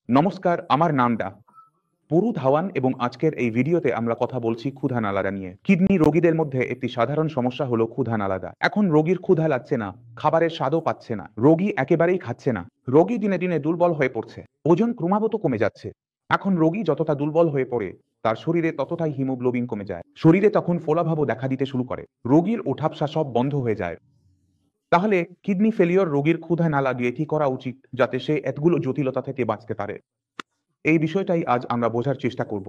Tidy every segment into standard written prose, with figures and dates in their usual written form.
নমস্কার, আমার নাম পুরু ধাওয়ান এবং আজকের এই ভিডিওতে আমরা কথা বলছি ক্ষুধা নালাদা নিয়ে। কিডনি রোগীদের মধ্যে একটি সাধারণ সমস্যা হলো ক্ষুধা নালাদা। এখন রোগীর ক্ষুধা লাগছে না, খাবারের স্বাদও পাচ্ছে না, রোগী একেবারেই খাচ্ছে না, রোগী দিনে দিনে দুর্বল হয়ে পড়ছে, ওজন ক্রমাগত কমে যাচ্ছে। এখন রোগী যতটা দুর্বল হয়ে পড়ে তার শরীরে ততটাই হিমোগ্লোবিন কমে যায়, শরীরে তখন ফোলাভাবও দেখা দিতে শুরু করে, রোগীর ওঠাপসা সব বন্ধ হয়ে যায়। তাহলে কিডনি ফেলিওর রোগীর ক্ষুধা না লাগিয়ে কি করা উচিত যাতে সে এতগুলো জটিলতা থেকে বাঁচতে পারে? এই বিষয়টাই আজ আমরা বোঝার চেষ্টা করব।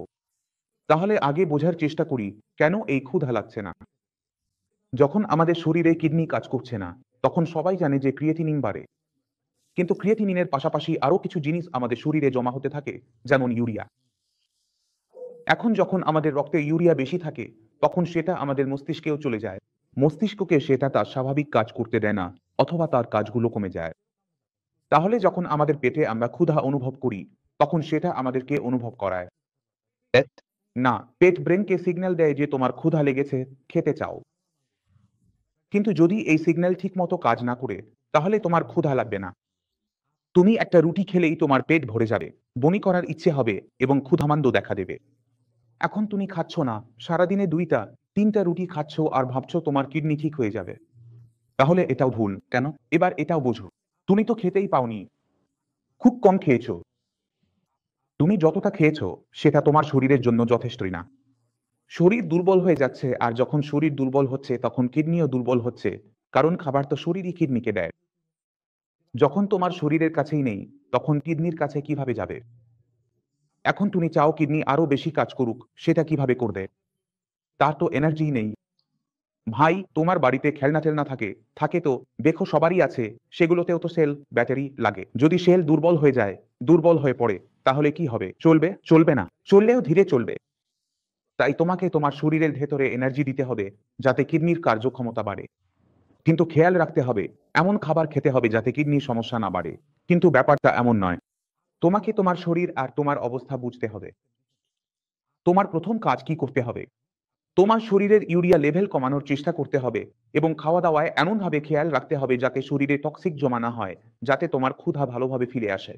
তাহলে আগে বোঝার চেষ্টা করি কেন এই ক্ষুধা লাগছে না। যখন আমাদের শরীরে কিডনি কাজ করছে না, তখন সবাই জানে যে ক্রিয়েটিনিন বাড়ে। কিন্তু ক্রিয়েটিনিনের পাশাপাশি আরো কিছু জিনিস আমাদের শরীরে জমা হতে থাকে, যেমন ইউরিয়া। এখন যখন আমাদের রক্তে ইউরিয়া বেশি থাকে, তখন সেটা আমাদের মস্তিষ্কেও চলে যায়। মস্তিষ্ককে সেটা তার স্বাভাবিক কাজ করতে দেয় না, অথবা তার কাজগুলো কমে যায়। তাহলে যখন আমাদের পেটে আমরা ক্ষুধা অনুভব করি, তখন সেটা আমাদেরকে অনুভব করায় পেট না, পেট ব্রেনকে সিগন্যাল দেয় যে তোমার ক্ষুধা লেগেছে, খেতে চাও। কিন্তু যদি এই সিগন্যাল ঠিকমতো কাজ না করে, তাহলে তোমার ক্ষুধা লাগবে না। তুমি একটা রুটি খেলেই তোমার পেট ভরে যাবে, বমি করার ইচ্ছে হবে এবং ক্ষুধামান্দ দেখা দেবে। এখন তুমি খাচ্ছ না, সারাদিনে ২টা ৩টা রুটি খাচ্ছ আর ভাবছো তোমার কিডনি ঠিক হয়ে যাবে। তাহলে এটাও ভুল। কেন? এবার এটাও বোঝো। তুমি তো খেতেই পাওনি, খুব কম খেয়েছো। তুমি যতটা খেয়েছো সেটা তোমার শরীরের জন্য যথেষ্টই না। শরীর দুর্বল হয়ে যাচ্ছে, আর যখন শরীর দুর্বল হচ্ছে তখন কিডনিও দুর্বল হচ্ছে, কারণ খাবার তো শরীরই কিডনিকে দেয়। যখন তোমার শরীরের কাছেই নেই, তখন কিডনির কাছে কিভাবে যাবে? এখন তুমি চাও কিডনি আরো বেশি কাজ করুক, সেটা কিভাবে করবে? তার তো এনার্জি নেই। ভাই, তোমার বাড়িতে খেলনা টেলনা থাকে, থাকে তো, দেখো সবারই আছে, সেগুলোতেও তো সেল ব্যাটারি লাগে। যদি সেল দুর্বল হয়ে যায়, দুর্বল হয়ে পড়ে, তাহলে কি হবে? চলবে? চলবে না, চললেও ধীরে চলবে। তাই তোমাকে তোমার শরীরের ভেতরে এনার্জি দিতে হবে, যাতে কিডনির কার্যক্ষমতা বাড়ে। কিন্তু খেয়াল রাখতে হবে, এমন খাবার খেতে হবে যাতে কিডনির সমস্যা না বাড়ে। কিন্তু ব্যাপারটা এমন নয়। তোমাকে তোমার শরীর আর তোমার অবস্থা বুঝতে হবে। তোমার প্রথম কাজ কি করতে হবে? তোমার শরীরের ইউরিয়া লেভেল কমানোর চেষ্টা করতে হবে, এবং খাওয়া দাওয়ায় এমনভাবে খেয়াল রাখতে হবে যাতে শরীরে টক্সিক জমা না হয়, যাতে তোমার ক্ষুধা ভালোভাবে ফিরে আসে।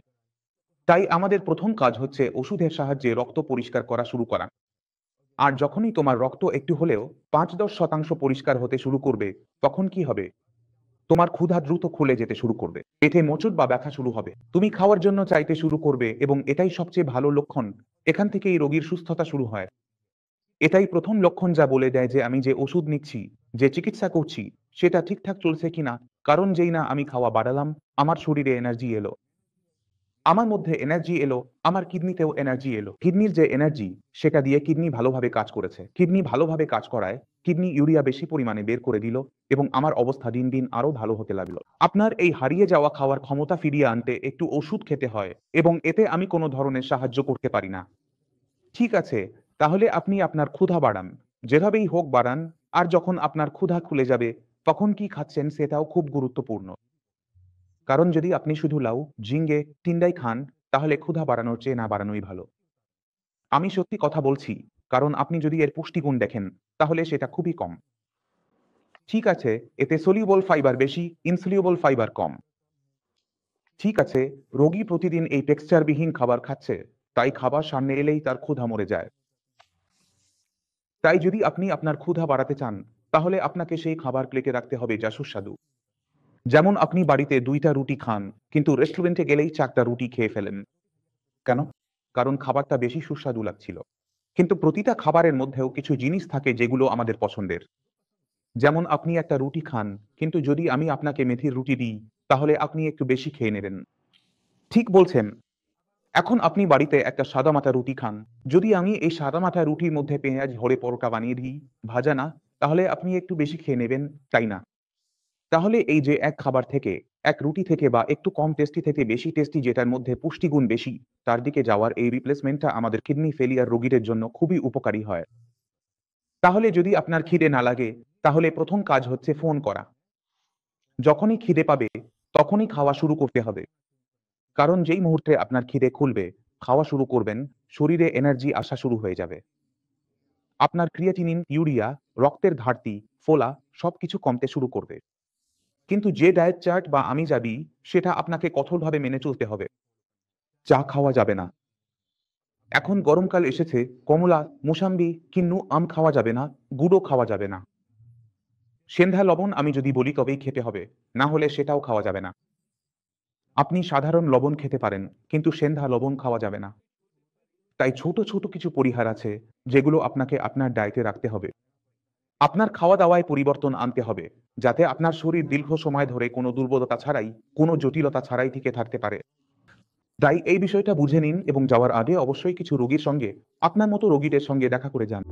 তাই আমাদের প্রথম কাজ হচ্ছে ওষুধের সাহায্যে রক্ত পরিষ্কার করা শুরু করা। আর যখনই তোমার রক্ত একটু হলেও ৫-১০% পরিষ্কার হতে শুরু করবে, তখন কি হবে? তোমার ক্ষুধা দ্রুত খুলে যেতে শুরু করবে, পেটে মোচড় বা ব্যথা শুরু হবে, তুমি খাওয়ার জন্য চাইতে শুরু করবে, এবং এটাই সবচেয়ে ভালো লক্ষণ। এখান থেকেই রোগীর সুস্থতা শুরু হয়। এটাই প্রথম লক্ষণ যা বলে দেয় যে আমি যে ওষুধ নিচ্ছি, যে চিকিৎসা করছি, সেটা ঠিকঠাক চলছে কিনা। কারণ যেই না আমি খাওয়া বাড়ালাম, আমার শরীরে এনার্জি এলো, আমার মধ্যে এনার্জি এলো, আমার কিডনিতেও এনার্জি এলো। কিডনির যে এনার্জি, সেটা দিয়ে কিডনি ভালোভাবে কাজ করেছে। কিডনি ভালোভাবে কাজ করায় কিডনি ইউরিয়া বেশি পরিমাণে বের করে দিল, এবং আমার অবস্থা দিন দিন আরো ভালো হতে লাগলো। আপনার এই হারিয়ে যাওয়া খাওয়ার ক্ষমতা ফিরিয়ে আনতে একটু ওষুধ খেতে হয়, এবং এতে আমি কোনো ধরনের সাহায্য করতে পারি না। ঠিক আছে, তাহলে আপনি আপনার ক্ষুধা বাড়ান, যেভাবেই হোক বাড়ান। আর যখন আপনার ক্ষুধা খুলে যাবে, তখন কি খাচ্ছেন সেটাও খুব গুরুত্বপূর্ণ। কারণ যদি আপনি শুধু লাউ, ঝিঙ্গে, টিন্ডাই খান, তাহলে ক্ষুধা বাড়ানোর চেয়ে না বাড়ানোই ভালো। আমি সত্যি কথা বলছি, কারণ আপনি যদি এর পুষ্টিগুণ দেখেন, তাহলে সেটা খুবই কম। ঠিক আছে, এতে সলিউবল ফাইবার বেশি, ইনসলিউবল ফাইবার কম। ঠিক আছে, রোগী প্রতিদিন এই টেক্সচারবিহীন খাবার খাচ্ছে, তাই খাবার সামনে এলেই তার ক্ষুধা মরে যায়। তাই যদি আপনি আপনার ক্ষুধা বাড়াতে চান, তাহলে আপনাকে সেই খাবার প্লেটে রাখতে হবে যা সুস্বাদু। যেমন আপনি বাড়িতে ২টা রুটি খান, কিন্তু রেস্টুরেন্টে গেলেই ৪টা রুটি খেয়ে ফেলেন। কেন? কারণ খাবারটা বেশি সুস্বাদু লাগছিল। কিন্তু প্রতিটা খাবারের মধ্যেও কিছু জিনিস থাকে যেগুলো আমাদের পছন্দের। যেমন আপনি একটা রুটি খান, কিন্তু যদি আমি আপনাকে মেথির রুটি দিই, তাহলে আপনি একটু বেশি খেয়ে নেবেন। ঠিক বলছেন। এখন আপনি বাড়িতে একটা সাদামাটা রুটি খান। যদি আমি এই সাদামাটা রুটির মধ্যে পেঁয়াজ ভরে পরোটা বানিয়ে দিই, ভাজা না, তাহলে আপনি একটু বেশি খেয়ে নেবেন, তাই না? তাহলে এই যে এক খাবার থেকে, এক রুটি থেকে, বা একটু কম টেস্টি থেকে বেশি টেস্টি যেটার মধ্যে পুষ্টিগুণ বেশি, তার দিকে যাওয়ার এই রিপ্লেসমেন্টটা আমাদের কিডনি ফেলিয়ার রোগীদের জন্য খুবই উপকারী হয়। তাহলে যদি আপনার খিদে না লাগে, তাহলে প্রথম কাজ হচ্ছে ফোন করা। যখনই খিদে পাবে, তখনই খাওয়া শুরু করতে হবে। কারণ যেই মুহূর্তে আপনার খিদে খুলবে, খাওয়া শুরু করবেন, শরীরে এনার্জি আসা শুরু হয়ে যাবে। আপনার ক্রিয়েটিনিন, ইউরিয়া, রক্তের ঘাটতি, ফোলা সবকিছু কমতে শুরু করবে। কিন্তু যে ডায়েট চার্ট বা আমি যাবি, সেটা আপনাকে কঠোরভাবে মেনে চলতে হবে। চা খাওয়া যাবে না। এখন গরমকাল এসেছে, কমলা, মোসাম্বি, কিন্নু আম খাওয়া যাবে না, গুড়ও খাওয়া যাবে না। সেন্ধা লবণ আমি যদি বলি তবেই খেতে হবে, না হলে সেটাও খাওয়া যাবে না। আপনি সাধারণ লবণ খেতে পারেন, কিন্তু সেন্ধা লবণ খাওয়া যাবে না। তাই ছোট, ছোট কিছু পরিহার আছে, যেগুলো আপনাকে আপনার ডায়েটে রাখতে হবে। আপনার খাওয়া-দাওয়ায় পরিবর্তন আনতে হবে, যাতে আপনার শরীর দীর্ঘ সময় ধরে কোনো দুর্বলতা ছাড়াই, কোনো জটিলতা ছাড়াই টিকে থাকতে পারে। তাই এই বিষয়টা বুঝে নিন এবং যাওয়ার আগে অবশ্যই কিছু রোগীর সঙ্গে, আপনার মতো রোগীদের সঙ্গে দেখা করে যান।